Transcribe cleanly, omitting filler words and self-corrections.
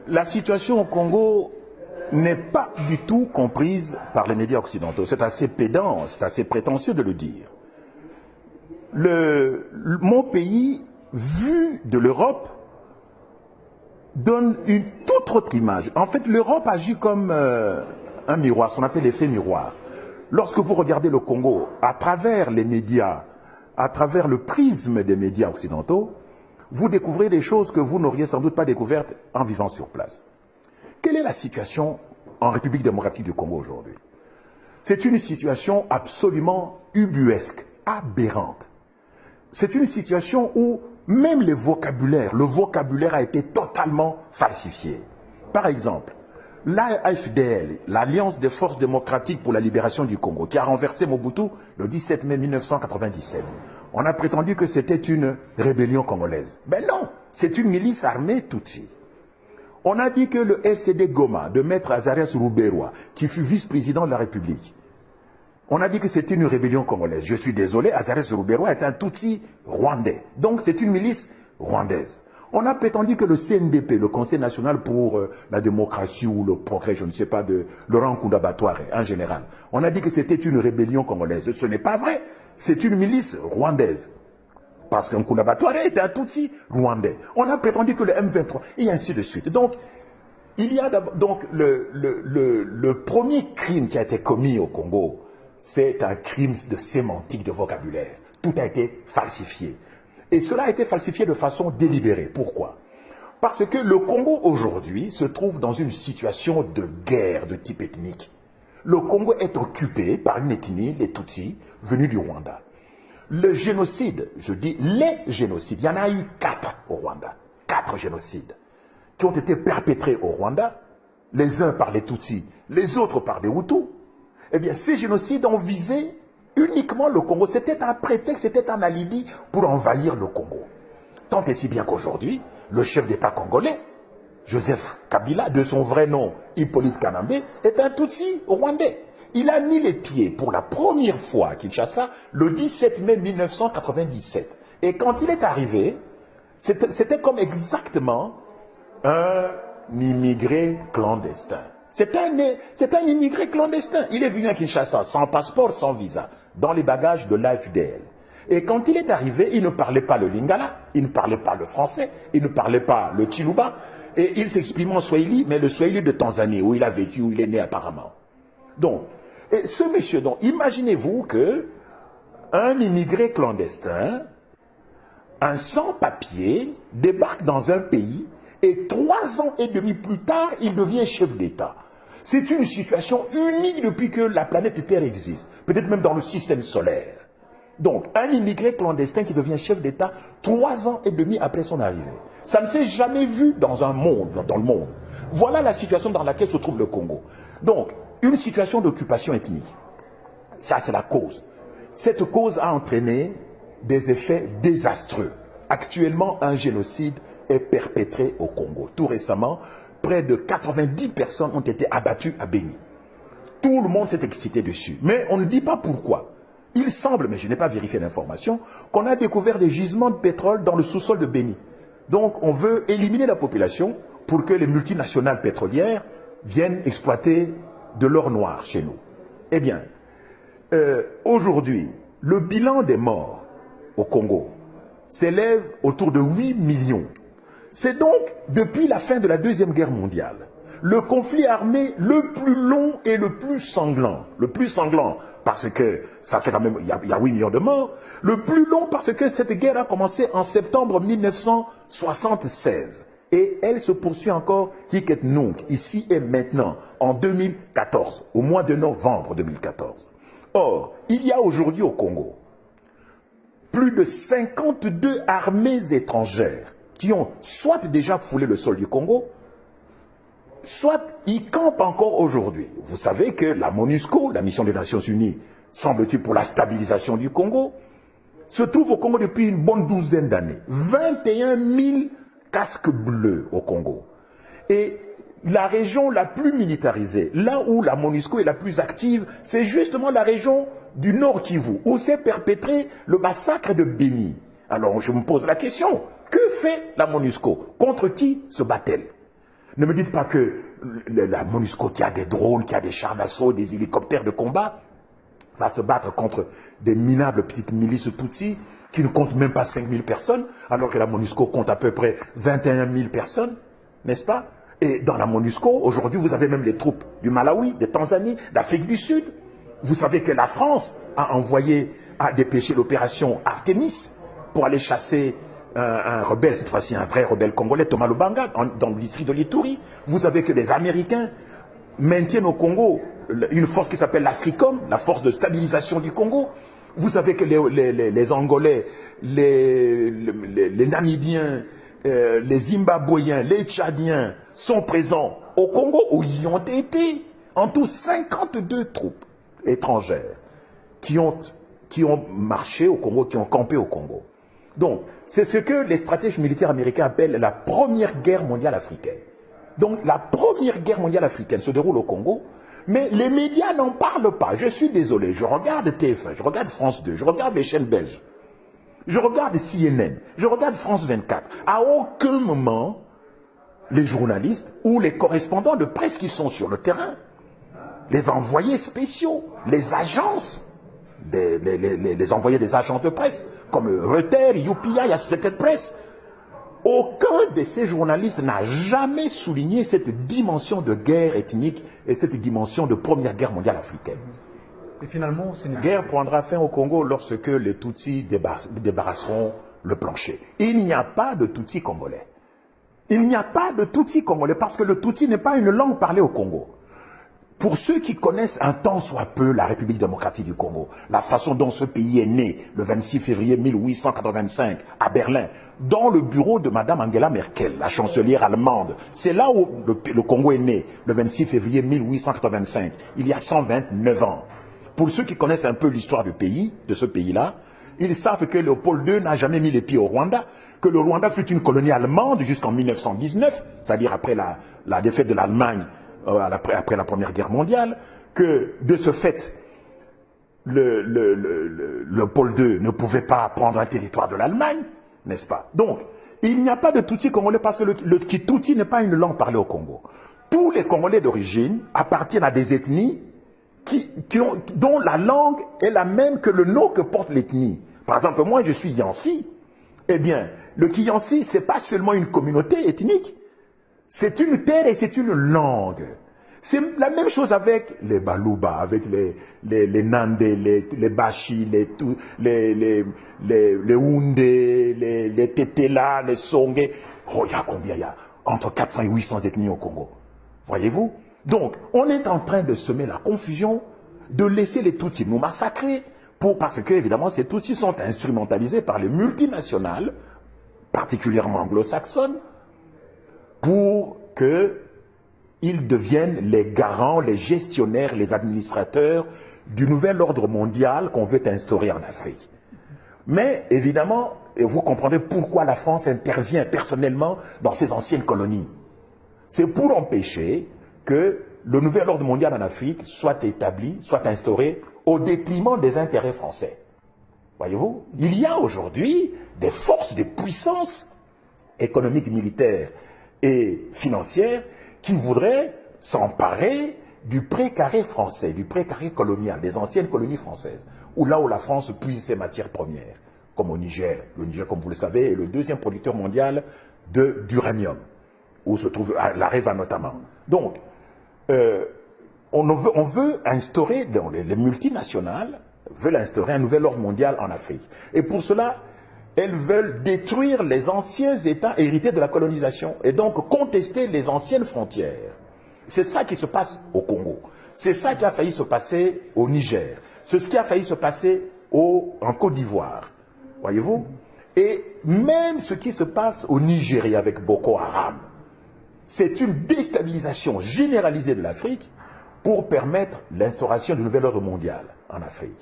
La situation au Congo n'est pas du tout comprise par les médias occidentaux. C'est assez pédant, c'est assez prétentieux de le dire. Mon pays, vu de l'Europe, donne une toute autre image. En fait, l'Europe agit comme un miroir, ce qu'on appelle l'effet miroir. Lorsque vous regardez le Congo à travers les médias, à travers le prisme des médias occidentaux, vous découvrez des choses que vous n'auriez sans doute pas découvertes en vivant sur place. Quelle est la situation en République démocratique du Congo aujourd'hui? C'est une situation absolument ubuesque, aberrante. C'est une situation où même le vocabulaire a été totalement falsifié. Par exemple, l'AFDL, l'Alliance des forces démocratiques pour la libération du Congo, qui a renversé Mobutu le 17 mai 1997. On a prétendu que c'était une rébellion congolaise. Ben non, c'est une milice armée Tutsi. On a dit que le FCD Goma de Maître Azarias Ruberwa, qui fut vice-président de la République, on a dit que c'était une rébellion congolaise. Je suis désolé, Azarias Ruberwa est un Tutsi rwandais. Donc c'est une milice rwandaise. On a prétendu que le CNDP, le Conseil national pour la démocratie ou le progrès, je ne sais pas, de Laurent Nkunda Batouare en général, on a dit que c'était une rébellion congolaise. Ce n'est pas vrai. C'est une milice rwandaise. Parce qu'un Nkunda Batouare était un Tutsi rwandais. On a prétendu que le M23, et ainsi de suite. Donc, il y a donc le premier crime qui a été commis au Congo, c'est un crime de sémantique, de vocabulaire. Tout a été falsifié. Et cela a été falsifié de façon délibérée. Pourquoi? Parce que le Congo aujourd'hui se trouve dans une situation de guerre de type ethnique. Le Congo est occupé par une ethnie, les Tutsis, venus du Rwanda. Le génocide, je dis les génocides, il y en a eu 4 au Rwanda. 4 génocides qui ont été perpétrés au Rwanda, les uns par les Tutsis, les autres par les Hutus. Eh bien, ces génocides ont visé uniquement le Congo. C'était un prétexte, c'était un alibi pour envahir le Congo. Tant et si bien qu'aujourd'hui, le chef d'État congolais, Joseph Kabila, de son vrai nom Hippolyte Kanambe, est un Tutsi rwandais. Il a mis les pieds pour la première fois à Kinshasa le 17 mai 1997. Et quand il est arrivé, c'était comme exactement un immigré clandestin. C'est un immigré clandestin. Il est venu à Kinshasa sans passeport, sans visa, dans les bagages de l'AFDL. Et quand il est arrivé, il ne parlait pas le lingala, il ne parlait pas le français, il ne parlait pas le chiluba, et il s'exprimait en swahili, mais le swahili de Tanzanie, où il a vécu, où il est né apparemment. Donc, et ce monsieur, donc, imaginez-vous que un immigré clandestin, un sans-papier, débarque dans un pays, et 3 ans et demi plus tard, il devient chef d'État. C'est une situation unique depuis que la planète Terre existe, peut-être même dans le système solaire. Donc, un immigré clandestin qui devient chef d'État 3 ans et demi après son arrivée. Ça ne s'est jamais vu dans le monde. Voilà la situation dans laquelle se trouve le Congo. Donc, une situation d'occupation ethnique. Ça, c'est la cause. Cette cause a entraîné des effets désastreux. Actuellement, un génocide est perpétré au Congo. Tout récemment, près de 90 personnes ont été abattues à Béni. Tout le monde s'est excité dessus. Mais on ne dit pas pourquoi. Il semble, mais je n'ai pas vérifié l'information, qu'on a découvert des gisements de pétrole dans le sous-sol de Béni. Donc on veut éliminer la population pour que les multinationales pétrolières viennent exploiter de l'or noir chez nous. Eh bien, aujourd'hui, le bilan des morts au Congo s'élève autour de 8 millions. C'est donc, depuis la fin de la Deuxième Guerre mondiale, le conflit armé le plus long et le plus sanglant. Le plus sanglant parce que ça fait quand même, il y a 8 millions de morts. Le plus long parce que cette guerre a commencé en septembre 1976. Et elle se poursuit encore, ici et maintenant, en 2014, au mois de novembre 2014. Or, il y a aujourd'hui au Congo plus de 52 armées étrangères qui ont soit déjà foulé le sol du Congo, soit y campent encore aujourd'hui. Vous savez que la MONUSCO, la mission des Nations Unies, semble-t-il pour la stabilisation du Congo, se trouve au Congo depuis une bonne douzaine d'années. 21 000 casques bleus au Congo. Et la région la plus militarisée, là où la MONUSCO est la plus active, c'est justement la région du Nord Kivu, où s'est perpétré le massacre de Béni. Alors je me pose la question, que fait la MONUSCO? Contre qui se bat-elle? Ne me dites pas que la MONUSCO qui a des drones, qui a des chars d'assaut, des hélicoptères de combat, va se battre contre des minables petites milices Tutsis qui ne comptent même pas 5000 personnes, alors que la MONUSCO compte à peu près 21 000 personnes, n'est-ce pas? Et dans la MONUSCO, aujourd'hui, vous avez même les troupes du Malawi, de Tanzanie, d'Afrique du Sud. Vous savez que la France a envoyé, a dépêché l'opération Artemis pour aller chasser un rebelle, cette fois-ci un vrai rebelle congolais, Thomas Lubanga, dans le district de l'Ituri. Vous savez que les Américains maintiennent au Congo une force qui s'appelle l'Africom, la force de stabilisation du Congo. Vous savez que les Angolais, les Namibiens, les Zimbabwéens, les Tchadiens sont présents au Congo, où ils ont été en tout 52 troupes étrangères qui ont marché au Congo, qui ont campé au Congo. Donc, c'est ce que les stratèges militaires américains appellent la première guerre mondiale africaine. Donc, la première guerre mondiale africaine se déroule au Congo, mais les médias n'en parlent pas. Je suis désolé, je regarde TF1, je regarde France 2, je regarde les chaînes belges, je regarde CNN, je regarde France 24. À aucun moment, les journalistes ou les correspondants de presse qui sont sur le terrain, les envoyés spéciaux, les agences, les envoyés des agences de presse, comme Reuters, UPI, Associated Press, aucun de ces journalistes n'a jamais souligné cette dimension de guerre ethnique et cette dimension de première guerre mondiale africaine. Et finalement, la guerre prendra fin au Congo lorsque les Tutsis débarrasseront le plancher. Il n'y a pas de Tutsis congolais. Il n'y a pas de Tutsis congolais parce que le Tutsi n'est pas une langue parlée au Congo. Pour ceux qui connaissent un tant soit peu la République démocratique du Congo, la façon dont ce pays est né le 26 février 1885 à Berlin, dans le bureau de Mme Angela Merkel, la chancelière allemande, c'est là où le Congo est né, le 26 février 1885, il y a 129 ans. Pour ceux qui connaissent un peu l'histoire du pays, de ce pays-là, ils savent que Léopold II n'a jamais mis les pieds au Rwanda, que le Rwanda fut une colonie allemande jusqu'en 1919, c'est-à-dire après la défaite de l'Allemagne, après la Première Guerre mondiale, que de ce fait, Léopold II ne pouvait pas prendre un territoire de l'Allemagne, n'est-ce pas? Donc, il n'y a pas de Tutsi congolais parce que le Tutsi n'est pas une langue parlée au Congo. Tous les Congolais d'origine appartiennent à des ethnies dont la langue est la même que le nom que porte l'ethnie. Par exemple, moi, je suis Yansi. Eh bien, le Kiyansi, ce n'est pas seulement une communauté ethnique, c'est une terre et c'est une langue. C'est la même chose avec les Baluba, avec les Nande, les Bashi, les Houndé, les Tetela, les Songé. Oh, il y a combien? Il y a entre 400 et 800 ethnies au Congo. Voyez-vous? Donc, on est en train de semer la confusion, de laisser les Tutsis nous massacrer, parce que, évidemment, ces Tutsis sont instrumentalisés par les multinationales, particulièrement anglo-saxonnes, pour qu'ils deviennent les garants, les gestionnaires, les administrateurs du nouvel ordre mondial qu'on veut instaurer en Afrique. Mais, évidemment, vous comprendrez pourquoi la France intervient personnellement dans ces anciennes colonies. C'est pour empêcher que le nouvel ordre mondial en Afrique soit établi, soit instauré au détriment des intérêts français. Voyez-vous, il y a aujourd'hui des forces, des puissances économiques, militaires et financières qui voudraient s'emparer du précaré français, du précaré colonial, des anciennes colonies françaises, là où la France puise ses matières premières, comme au Niger. Le Niger, comme vous le savez, est le deuxième producteur mondial d'uranium, où se trouve l'Areva notamment. Donc, on veut instaurer, les multinationales veulent instaurer un nouvel ordre mondial en Afrique. Et pour cela, elles veulent détruire les anciens États hérités de la colonisation et donc contester les anciennes frontières. C'est ça qui se passe au Congo. C'est ça qui a failli se passer au Niger. C'est ce qui a failli se passer en Côte d'Ivoire. Voyez-vous? Et même ce qui se passe au Nigeria avec Boko Haram, c'est une déstabilisation généralisée de l'Afrique pour permettre l'instauration du nouvel ordre mondial en Afrique.